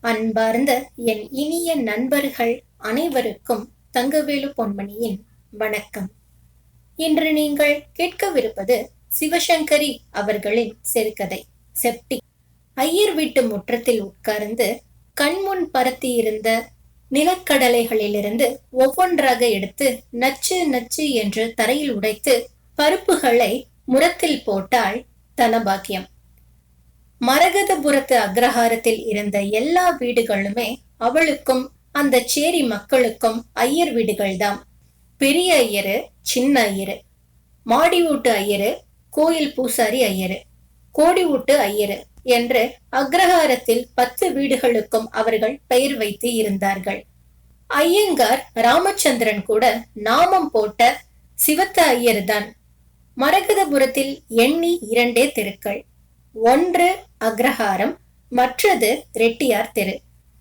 அன்பார்ந்த என் இனிய நண்பர்கள் அனைவருக்கும் தங்கவேலு பொன்மணியின் வணக்கம். இன்று நீங்கள் கேட்கவிருப்பது சிவசங்கரி அவர்களின் சிறுகதை செப்டிக். ஐயர் வீட்டு முற்றத்தில் உட்கார்ந்து கண்முன் பரத்தியிருந்த நிலக்கடலைகளிலிருந்து ஒவ்வொன்றாக எடுத்து நச்சு நச்சு என்று தரையில் உடைத்து பருப்புகளை முரத்தில் போட்டாள் தனபாக்கியம். மரகதபுரத்து அக்ரஹாரத்தில் இருந்த எல்லா வீடுகளுமே அவளுக்கும் அந்த சேரி மக்களுக்கும் ஐயர் வீடுகள்தான். பெரிய ஐயரு, சின்ன ஐயரு, மாடி வீட்டு ஐயரு, கோயில் பூசாரி ஐயரு, கோடி வீட்டு ஐயரு என்று அக்ரஹாரத்தில் 10 வீடுகளுக்கும் அவர்கள் பெயர் வைத்து இருந்தார்கள். ஐயங்கார் ராமச்சந்திரன் கூட நாமம் போட்ட சிவத்த ஐயர் தான். மரகதபுரத்தில் எண்ணி 2 தெருக்கள். ஒன்று அக்ரஹாரம், மற்றது ரெட்டியார் தெரு.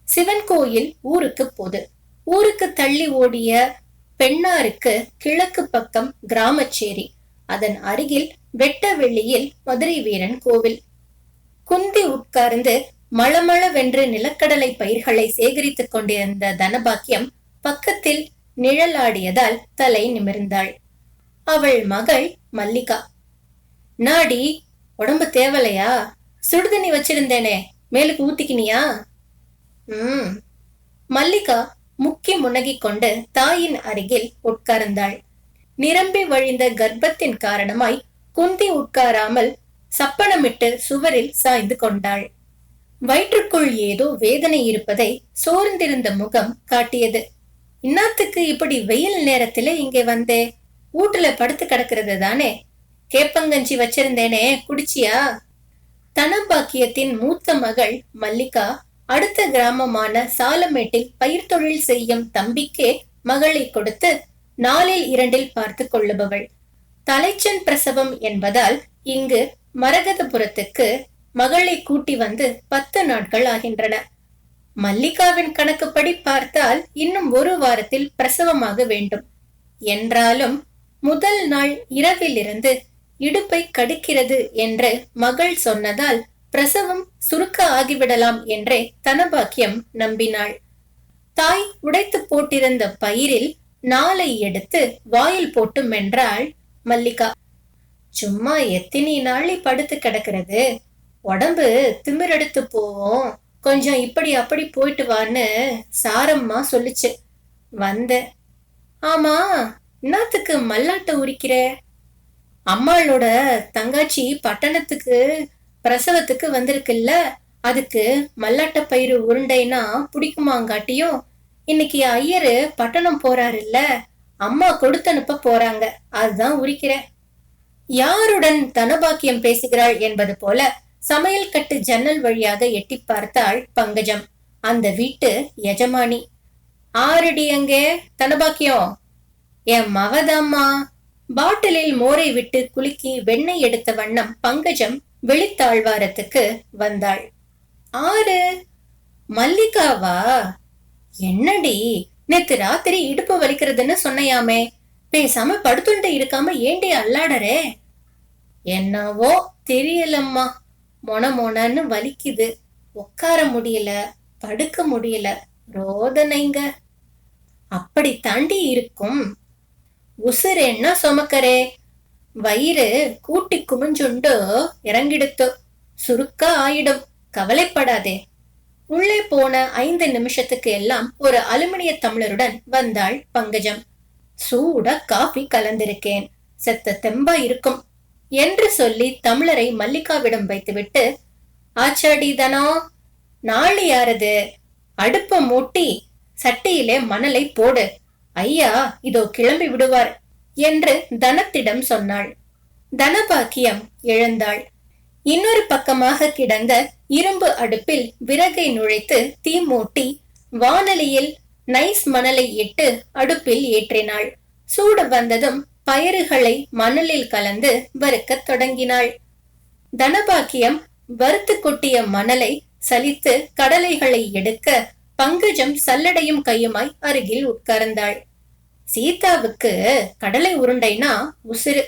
சிவன் கோயில் ஊருக்கு பொது. ஊருக்கு தள்ளி ஓடிய பெண்ணாருக்கு கிழக்கு பக்கம் கிராமச்சேரி. அதன் அருகில் வெட்ட வெள்ளியில் மதுரை வீரன் கோவில். குந்தி உட்கார்ந்து மளமளவென்று நிலக்கடலை பயிர்களை சேகரித்துக் கொண்டிருந்த தனபாக்கியம் பக்கத்தில் நிழலாடியதால் தலை நிமிர்ந்தாள். அவள் மகள் மல்லிகா. நாடி, உடம்பு தேவலையா? சுடுதண்ணி வச்சிருந்தேனே, மேலுக்கு ஊத்திக்கினியா? மல்லிகா முக்கி முனகிக் கொண்டு தாயின் அருகில் உட்கார்ந்தாள். நிரம்பி வழிந்த கர்ப்பத்தின் காரணமாய் குந்தி உட்காராமல் சப்பனமிட்டு சுவரில் சாய்ந்து கொண்டாள். வயிற்றுக்குள் ஏதோ வேதனை இருப்பதை சோர்ந்திருந்த முகம் காட்டியது. இன்னாத்துக்கு இப்படி வெயில் நேரத்திலே இங்கே வந்தே? வீட்டுல படுத்து கிடக்கிறது தானே? கேப்பங்கஞ்சி வச்சிருந்தேனே, குடிச்சியா? தனபாக்கியத்தின் மூத்த மகள் மல்லிகா அடுத்த கிராமமான சாலமேட்டில் பயிர் தொழில் செய்யும் தம்பிக்கே மகளை கொடுத்து 4 இல் 2 பார்த்து கொள்ளுபவள். தலைச்சன் பிரசவம் என்பதால் இங்கு மரகதபுரத்துக்கு மகளை கூட்டி வந்து 10 நாட்கள் ஆகின்றன. மல்லிகாவின் கணக்குப்படி பார்த்தால் இன்னும் 1 வாரத்தில் பிரசவமாக வேண்டும். என்றாலும் முதல் நாள் இரவிலிருந்து இடுப்பை கடுக்கிறது என்று மகள் சொன்னதால் பிரசவம் சுருக்க ஆகிவிடலாம் என்றே தனபாக்கியம் நம்பினாள். தாய் உடைத்து போட்டிருந்த பயிரில் 4 எடுத்து வாயில் போட்டு மென்றாள் மல்லிகா. சும்மா எத்தனை நாளை படுத்து கிடக்கிறது? உடம்பு திமிரெடுத்து போவோம், கொஞ்சம் இப்படி அப்படி போயிட்டு வான்னு சாரம்மா சொல்லுச்சு. வந்த. ஆமா, என்னத்துக்கு மல்லாட்ட உரிக்கிற? அம்மாளோட தங்காச்சி பட்டணத்துக்கு பிரசவத்துக்கு வந்திருக்குல்ல, அதுக்கு மல்லாட்ட பயிறு உருண்டைனா பிடிக்குமாங்காட்டியும் இன்னைக்கு ஐயரு பட்டணம் போறாருல்ல, அம்மா கொடுத்தனுப்ப போறாங்க, அதுதான் உரிக்கிற. யாருடன் தனபாக்கியம் பேசுகிறாள் என்பது போல சமையல் கட்டு ஜன்னல் வழியாக எட்டி பார்த்தாள் பங்கஜம், அந்த வீட்டு எஜமானி. ஆரடி அங்கே தனபாக்கியம்? என் மவதம்மா. பாட்டிலில் மோரை விட்டு குலுக்கி வெண்ணெய் எடுத்த வண்ணம் பங்கஜம் வெளித்தாழ்வாரத்துக்கு வந்தாள். ஆறு? மல்லிகாவா? என்னடி, நேத்து ராத்திரி இடுப்பு வலிக்கிறதுன்னு சொன்னையாமே, பேசாம படுத்துண்டு இருக்காம ஏண்டி அல்லாடரே? என்னவோ தெரியலம்மா, மொனன்னு வலிக்குது, உட்கார முடியல, படுக்க முடியல, ரோதனைங்க. அப்படி தாண்டி இருக்கும். உசுரேன்னா சொமக்கரே, வயிறு கூட்டி குமிஞ்சுண்டு இறங்கிடுத்து, சுருக்க ஆயிடும், கவலைப்படாதே. உள்ளே போன 5 நிமிஷத்துக்கு எல்லாம் ஒரு அலுமினிய டம்ளருடன் வந்தாள் பங்கஜம். சூட காபி கலந்திருக்கேன், செத்த தெம்பா இருக்கும் என்று சொல்லி டம்ளரை மல்லிகாவிடம் வைத்துவிட்டு, ஆச்சாடி தனோ, நாளை யாரது? அடுப்ப மூட்டி சட்டியிலே மணலை போடு, ஐயா இதோ கிளம்பி விடுவார் என்று தனத்திடம் சொன்னாள். தனபாக்கியம் எழுந்தாள். இன்னொரு பக்கமாக கிடந்த இரும்பு அடுப்பில் விறகை நுழைத்து தீ மூட்டி வானலியில் நைஸ் மணலை இட்டு அடுப்பில் ஏற்றினாள். சூடு வந்ததும் பயறுகளை மணலில் கலந்து வறுக்க தொடங்கினாள். தனபாக்கியம் வறுத்து கொட்டிய மணலை சலித்து கடலைகளை எடுக்க பங்கஜம் சல்லடையும் கையுமாய் அருகில் உட்கார்ந்தாள். சீதாவுக்கு கடலை உருண்டைனா உசுறு.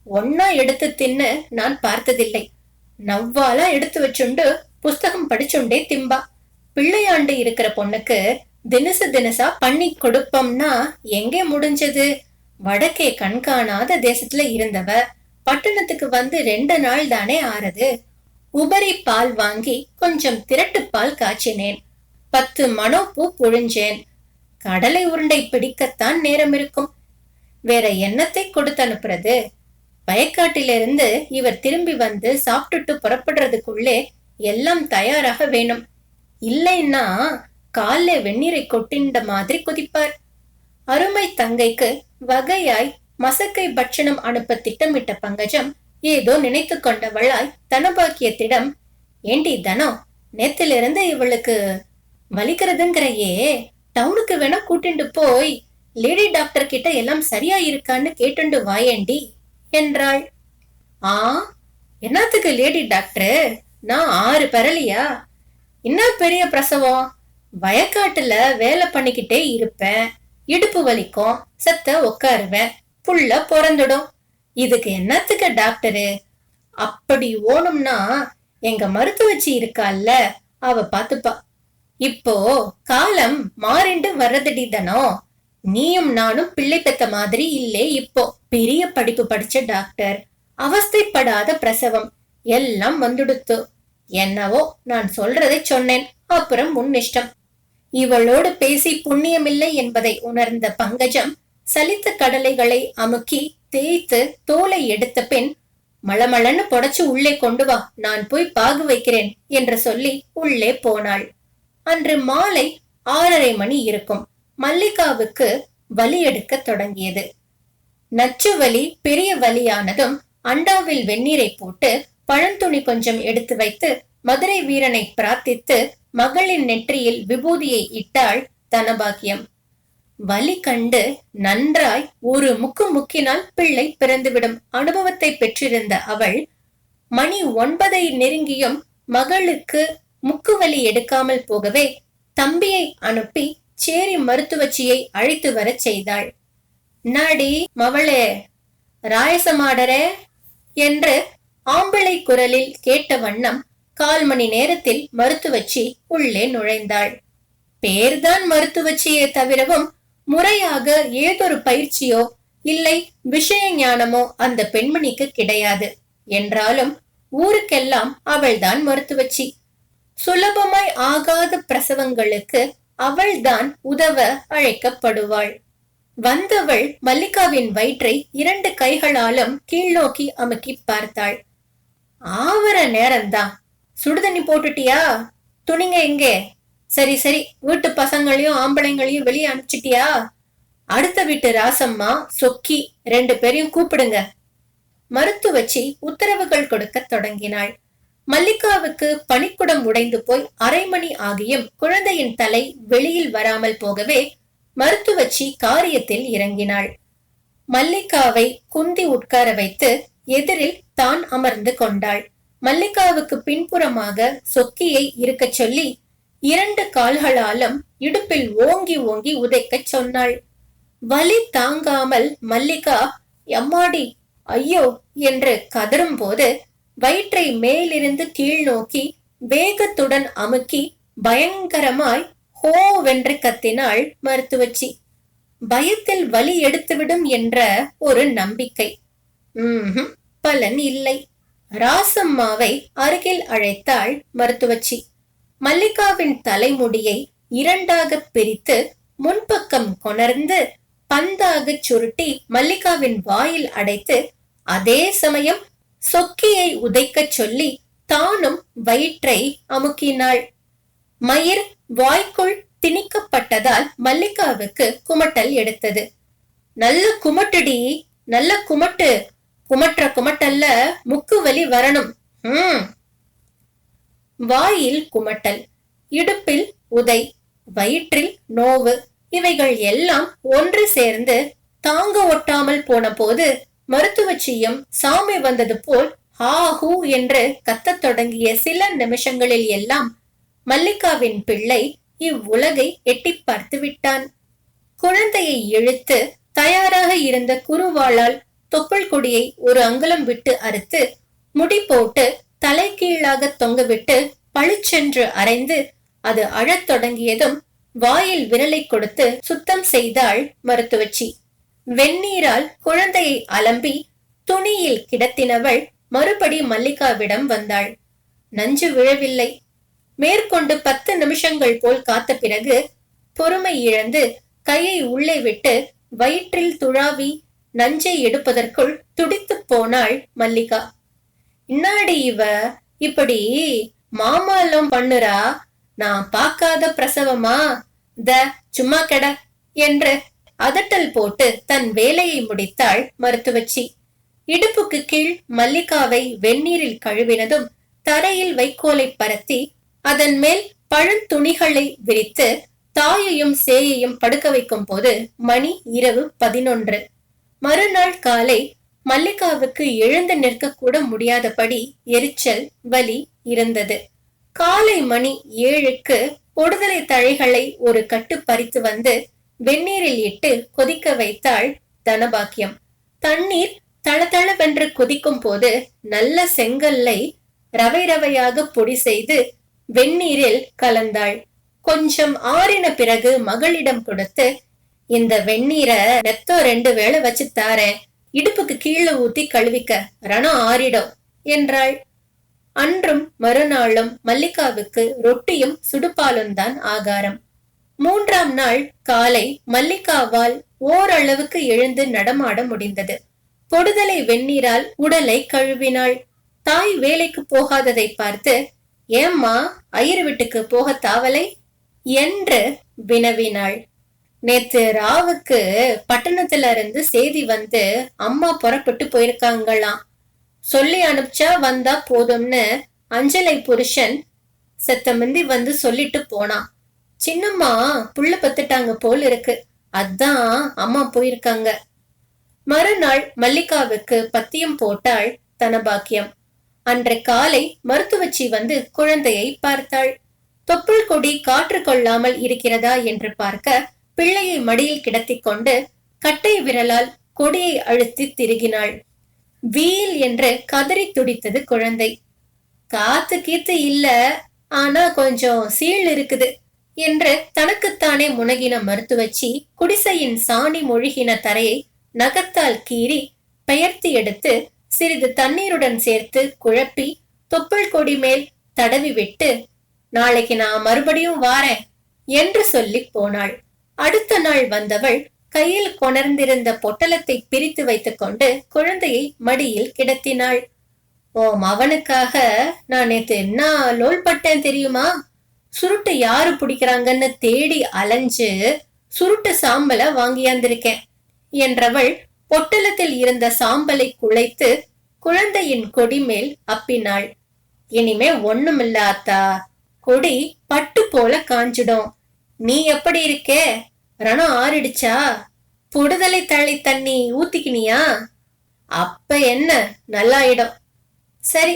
ஒன்னா எடுத்து தின்னு நான் பார்த்ததில்லை. நவ்வாலா எடுத்து வச்சுண்டு புஸ்தகம் படிச்சுண்டே திம்பா. பிள்ளையாண்டு இருக்கிற பொண்ணுக்கு தினசா பண்ணி கொடுப்போம்னா எங்கே முடிஞ்சது? வடக்கே கண்காணாத தேசத்துல இருந்தவ பட்டணத்துக்கு வந்து 2 நாள் தானே ஆறது. உபரி பால் வாங்கி கொஞ்சம் திரட்டு பால் காய்ச்சினேன். 10 மனோப்பூ புழிஞ்சேன். கடலை உருண்டை பிடிக்கத்தான் நேரம் இருக்கும். வேற என்னத்தை கொடுத்து அனுப்புறது? வயக்காட்டிலிருந்து இவர் திரும்பி வந்து சாப்பிட்டுட்டு புறப்படுறதுக்குள்ளே எல்லாம் தயாராக வேணும். இல்லைன்னா கால்ல வெந்நீரை கொட்டின்ற மாதிரி குதிப்பார். அருமை தங்கைக்கு வகையாய் மசக்கை பட்சணம் அனுப்ப திட்டமிட்ட பங்கஜம் ஏதோ நினைத்து கொண்டவளாய் தனபாக்கியத்திடம், ஏண்டி தனம், நேத்திலிருந்து இவளுக்கு வலிக்கிறதுங்கிறையே, டவுனுக்கு வேணா கூட்டிண்டு போய் லேடி டாக்டர் கிட்ட எல்லாம் சரியா இருக்கான்னு கேட்டுண்டு வாயேண்டி என்றாள். ஆ, என்னத்துக்கு லேடி டாக்டர்? நான் 6 பெறலியா? என்ன பெரிய பிரசவம்? வயக்காட்டுல வேலை பண்ணிக்கிட்டே இருப்பேன், இடுப்பு வலிக்கும், செத்த உட்காருவேன், புள்ள பிறந்துடும். இதுக்கு என்னத்துக்கு டாக்டரு? அப்படி ஓணும்னா எங்க மருத்துவச்சி இருக்கால்ல, அவ பாத்துப்பா. இப்போ காலம் மாறிண்டு வர்றதடி தனோ. நீயும் நானும் பிள்ளை பெத்த மாதிரி இல்லே. இப்போ பெரிய படிப்பு படிச்ச டாக்டர், அவஸ்தைப்படாத பிரசவம் எல்லாம் வந்துடுத்து. என்னவோ நான் சொல்றதை சொன்னேன், அப்புறம் முன்னிஷ்டம். இவளோடு பேசி புண்ணியமில்லை என்பதை உணர்ந்த பங்கஜம் சலித்த கடலைகளை அமுக்கி தேய்த்து தோலை எடுத்த பின், மளமளன்னு புடைச்சு உள்ளே கொண்டு வா, நான் போய் பாகு வைக்கிறேன் என்று சொல்லி உள்ளே போனாள். அன்று மாலை 6:30 மணி இருக்கும். மல்லிகாவுக்கு வலி எடுக்க தொடங்கியது. நச்சு வலி பெரிய வலியானதும் அண்டாவில் வெந்நீரை போட்டு பழந்துணி கொஞ்சம் எடுத்து வைத்து மதுரை வீரனை பிரார்த்தித்து மகளின் நெற்றியில் விபூதியை இட்டாள் தனபாக்கியம். வலி கண்டு நன்றாய் ஒரு முக்கு முக்கினால் பிள்ளை பிறந்துவிடும் அனுபவத்தை பெற்றிருந்த அவள் மணி 9 நெருங்கியும் மகளுக்கு முக்கு வலி எடுக்காமல் போகவே தம்பியை அனுப்பி சேரி மருத்துவச்சியை அழைத்து வர செய்தாள். நாடி மவளே, ராயசமாடரே என்று ஆம்பிளை குரலில் கேட்ட வண்ணம் 1/4 மணி நேரத்தில் மருத்துவச்சி உள்ளே நுழைந்தாள். பேர்தான் மருத்துவச்சியே தவிரவும் முறையாக ஏதொரு பயிற்சியோ இல்லை விஷய ஞானமோ அந்த பெண்மணிக்கு கிடையாது. என்றாலும் ஊருக்கெல்லாம் அவள்தான் மருத்துவச்சி. சுலபமாய் ஆகாத பிரசவங்களுக்கு அவள்தான் உதவ அழைக்கப்படுவாள். வந்தவள் மல்லிகாவின் வயிற்றை 2 கைகளாலும் கீழ்நோக்கி அமுக்கி பார்த்தாள். ஆவர நேரம்தான். சுடுதண்ணி போட்டுட்டியா? துணிங்க எங்கே? சரி சரி, வீட்டு பசங்களையும் ஆம்பளைங்களையும் வெளியே அனுப்பிச்சிட்டியா? அடுத்த வீட்டு ராசம்மா, சொக்கி 2 பேரையும் கூப்பிடுங்க. மருத்துவச்சி உத்தரவுகள் கொடுக்க தொடங்கினாள். மல்லிகாவுக்கு பனிக்குடம் உடைந்து போய் 1/2 மணி ஆகியும் குழந்தையின் தலை வெளியில் வராமல் போகவே மருத்துவச்சி காரியத்தில் இறங்கினாள். மல்லிகாவை குந்தி உட்கார வைத்து எதிரில் தான் அமர்ந்து கொண்டாள். மல்லிகாவுக்கு பின்புறமாக சொக்கியை இருக்க சொல்லி 2 கால்களாலும் இடுப்பில் ஓங்கி ஓங்கி உதைக்கச் சொன்னாள். வலி தாங்காமல் மல்லிகா எம்மாடி, ஐயோ என்று கதறும் போது வயிற்றை மேலிருந்து கீழ் நோக்கி வேகத்துடன் அமுக்கி பயங்கரமாய் ஹோவென்று கத்தினாள் மருத்துவச்சி. பயத்தில் வலி எடுத்துவிடும் என்ற ஒரு நம்பிக்கை. பலன் இல்லை. ராசம்மாவை அருகில் அழைத்தாள் மருத்துவச்சி. மல்லிகாவின் தலைமுடியை 2ஆக பிரித்து முன்பக்கம் கொணர்ந்து பந்தாக சுருட்டி மல்லிகாவின் வாயில் அடைத்து அதே சமயம் சொக்கியை உதைக்க சொல்லி தானும் வயிற்றை அமுக்கினாள். மயிர் வாய்க்குள் திணிக்கப்பட்டதால் மல்லிகாவுக்கு குமட்டல் எடுத்தது. நல்ல குமட்டுடி, நல்ல குமட்டு. குமற்ற குமட்டல்ல முக்கு வலி வரணும். வாயில் குமட்டல், இடுப்பில் உதை, வயிற்றில் நோவு, இவைகள் எல்லாம் ஒன்று சேர்ந்து தாங்க ஒட்டாமல் போன போது மருத்துவச்சியும் சாமி வந்தது போல் ஹாஹூ என்று கத்தத் தொடங்கிய சில நிமிஷங்களில் எல்லாம் மல்லிகாவின் பிள்ளை இவ்வுலகை எட்டி பார்த்து விட்டான். குழந்தையை இழுத்து தயாராக இருந்த குருவாளால் தொப்புள் கொடியை ஒரு அங்குலம் விட்டு அறுத்து முடி போட்டு தலை கீழாக தொங்கவிட்டு பளிச்சென்று அரைந்து அது அழத் தொடங்கியதும் வாயில் விரலை கொடுத்து சுத்தம் செய்தாள் மருத்துவச்சி. வெந்நீரால் குழந்தையை அலம்பி துணியில் கிடத்தினவள் மறுபடி மல்லிகாவிடம் வந்தாள். நஞ்சு விழவில்லை. மேற்கொண்டு 10 நிமிஷங்கள் போல் காத்த பிறகு பொறுமை இழந்து கையை உள்ளே விட்டு வயிற்றில் துழாவி நஞ்சை எடுப்பதற்குள் துடித்து போனாள் மல்லிகா. இன்னாடி இவ இப்படி மாமாலம் பண்ணுறா, நான் பார்க்காத பிரசவமா, த சும்மா கெட என்று அதட்டல் போட்டு தன் வேலையை முடித்தாள் மருத்துவச்சி. இடுப்புக்கு கீழ் மல்லிகாவை வெந்நீரில் கழுவினதும் தரையில் வைக்கோலை பரத்தி அதன் மேல் பழந்துணிகளை விரித்து தாயையும் சேயையும் படுக்க வைக்கும் போது மணி இரவு 11. மறுநாள் காலை மல்லிகாவுக்கு எழுந்து நிற்க கூட முடியாதபடி எரிச்சல் வலி இருந்தது. காலை மணி 7க்கு பொடுதலை தழைகளை ஒரு கட்டு பறித்து வந்து வெந்நீரில் இட்டு கொதிக்க வைத்தாள் தனபாக்கியம். தண்ணீர் தளதளவென்று கொதிக்கும் போது நல்ல செங்கல்லை ரவை ரவையாக பொடி செய்து வெந்நீரில் கலந்தாள். கொஞ்சம் ஆறின பிறகு மகளிடம் கொடுத்து, இந்த வெந்நீரை நெத்தோ 2 வேளை வச்சு தாரேன், இடுப்புக்கு கீழே ஊத்தி கழுவிக்க, ரணம் ஆறிடும் என்றாள். அன்றும் மறுநாளும் மல்லிகாவுக்கு ரொட்டியும் சுடுபாலும் தான் ஆகாரம். 3ஆம் நாள் காலை மல்லிகாவால் ஓரளவுக்கு எழுந்து நடமாட முடிந்தது. பொடுதலை வெந்நீரால் உடலை கழுவினாள். தாய் வேலைக்கு போகாததை பார்த்து, ஏம்மா ஐயர் வீட்டுக்கு போக தாவலை என்று வினவினாள். நேத்து ராவுக்கு பட்டணத்துல இருந்து செய்தி வந்து அம்மா புறப்பட்டு போயிருக்காங்களாம். சொல்லி அனுப்பிச்சா வந்தா போதும்னு அஞ்சலை புருஷன் செத்தமந்தி வந்து சொல்லிட்டு போனான். சின்னம்மா புள்ள பத்துட்டாங்க போல் இருக்கு, அதான் அம்மா போயிருக்காங்க. மறுநாள் மல்லிகாவுக்கு பத்தியம் போட்டாள் தனபாக்கியம். அன்று காலை மருத்துவச்சி வந்து குழந்தையை பார்த்தாள். தொப்புள் கொடி காற்று கொள்ளாமல் இருக்கிறதா என்று பார்க்க பிள்ளையை மடியில் கிடத்திக் கொண்டு கட்டை விரலால் கொடியை அழுத்தி திருகினாள். வீல் என்று கதறி துடித்தது குழந்தை. காத்து கீத்து இல்ல, ஆனா கொஞ்சம் சீழ் இருக்குது என்று தனக்குத்தானே முனகின மருத்துவச்சி குடிசையின் சாணி மொழிகின தரையை நகத்தால் கீறி பெயர்த்தி எடுத்து சிறிது தண்ணீருடன் சேர்த்து குழப்பி தொப்புள் கொடி மேல் தடவி விட்டு, நாளைக்கு நான் மறுபடியும் வாரேன் என்று சொல்லி போனாள். அடுத்த நாள் வந்தவள் கையில் கொணர்ந்திருந்த பொட்டலத்தை பிரித்து வைத்துக் கொண்டு குழந்தையை மடியில் கிடத்தினாள். ஓம் அவனுக்காக நான் நேத்து என்ன லோல் பட்டேன் தெரியுமா? சுருட்டு யாரு பிடிக்கிறாங்கன்னு தேடி அலைஞ்சு சுருட்டு சாம்பல வாங்கியாந்திருக்கேன் என்றவள் பொட்டலத்தில் இருந்த சாம்பலை குழைத்து குழந்தையின் கொடி மேல் அப்பினாள். இனிமே ஒண்ணுமில்ல அத்தா, கொடி பட்டு போல காஞ்சிடும். நீ எப்படி இருக்கே? ரணம் ஆறிடுச்சா? பொடுதலை தழை தண்ணி ஊத்திக்கினியா? அப்ப என்ன நல்லாயிடும். சரி,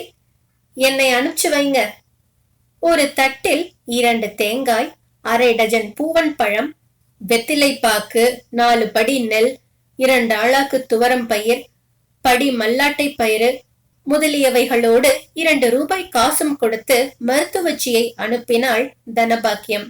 என்னை அனுப்பிச்சு வைங்க. ஒரு தட்டில் 2 தேங்காய், 1/2 டஜன் பூவன் பழம், வெத்திலை பாக்கு, 4 படி நெல், 2 ஆளாக்கு துவரம் பயிர், படி மல்லாட்டை பயிறு முதலியவைகளோடு 2 ரூபாய் காசும் கொடுத்து மருத்துவச்சியை அனுப்பினாள் தனபாக்கியம்.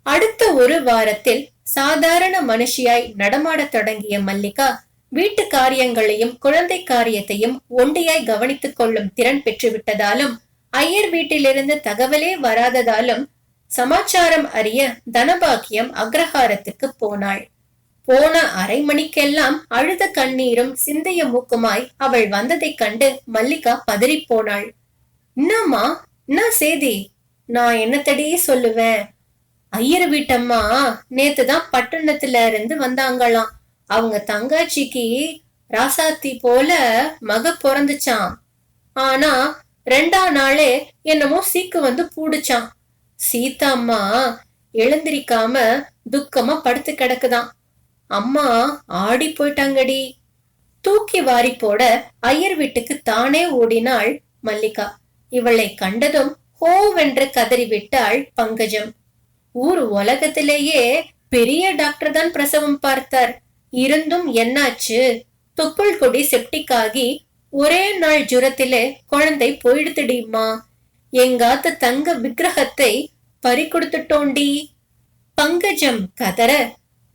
அடுத்த ஒரு வாரத்தில் சாதாரண மனுஷியாய் நடமாடத் தொடங்கிய மல்லிகா வீட்டு காரியங்களையும் குழந்தை காரியத்தையும் ஒண்டியாய் கவனித்துக் கொள்ளும் திறன் பெற்றுவிட்டதாலும் ஐயர் வீட்டிலிருந்து தகவலே வராததாலும் சமாச்சாரம் அறிய தனபாக்கியம் அக்ரஹாரத்துக்கு போனாள். போன அரை மணிக்கெல்லாம் அழுத கண்ணீரும் சிந்தைய மூக்குமாய் அவள் வந்ததைக் கண்டு மல்லிகா பதறி போனாள். என்னம்மா, என்ன செய்தி? நான் என்னத்தடி சொல்லுவேன்? ஐயர் வீட்டம்மா நேத்துதான் பட்டணத்துல இருந்து வந்தாங்களாம். அவங்க தங்காச்சிக்கு ராசாத்தி போல மக பிறந்துச்சான். ஆனா 2ஆம் நாளே என்னமோ சீக்கு வந்து பூடுச்சான். சீதாம்மா எழுந்திரிக்காம துக்கமா படுத்து கிடக்குதான். அம்மா ஆடி போயிட்டாங்கடி. தூக்கி வாரி போட ஐயர் வீட்டுக்கு தானே ஓடினாள் மல்லிகா. இவளை கண்டதும் ஹோவென்று கதறிவிட்டாள் பங்கஜம். ஊர் உலகத்திலேயே பெரிய டாக்டர் தான் பிரசவம் பார்த்தார். இருந்தும் என்னாச்சு? தொப்புள் கொடி செப்டிக்காகி ஒரே நாள் ஜுரத்திலே குழந்தை போயிடுத்துடிமா. எங்காத்து தங்க விக்கிரகத்தை பறி கொடுத்துட்டோண்டி. பங்கஜம் கதற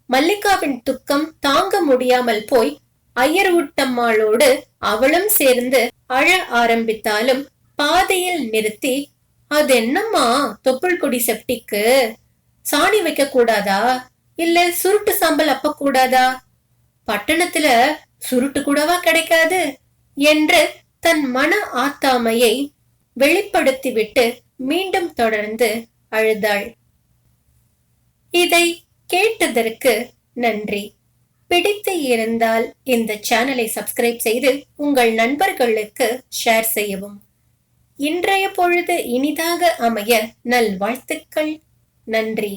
மல்லிகாவின் துக்கம் தாங்க முடியாமல் போய் ஐயர் ஊட்டம்மாளோடு அவளும் சேர்ந்து அழ ஆரம்பித்தாலும் பாதையில் நிறுத்தி, அது என்னம்மா தொப்புள் கொடி செப்டிக்கு சாணி வைக்க கூடாதா, இல்ல சுருட்டு சாம்பல் அப்ப கூடாதா, பட்டணத்துல சுருட்டு கூடவா கிடைக்காது என்று தன் மன ஆத்தாமையை வெளிப்படுத்திவிட்டு மீண்டும் தொடர்ந்து அழுதாள். இதை கேட்டதற்கு நன்றி. பிடித்து இருந்தால் இந்த சேனலை சப்ஸ்கிரைப் செய்து உங்கள் நண்பர்களுக்கு ஷேர் செய்யவும். இன்றைய பொழுது இனிதாக அமைய நல்வாழ்த்துக்கள். நன்றி.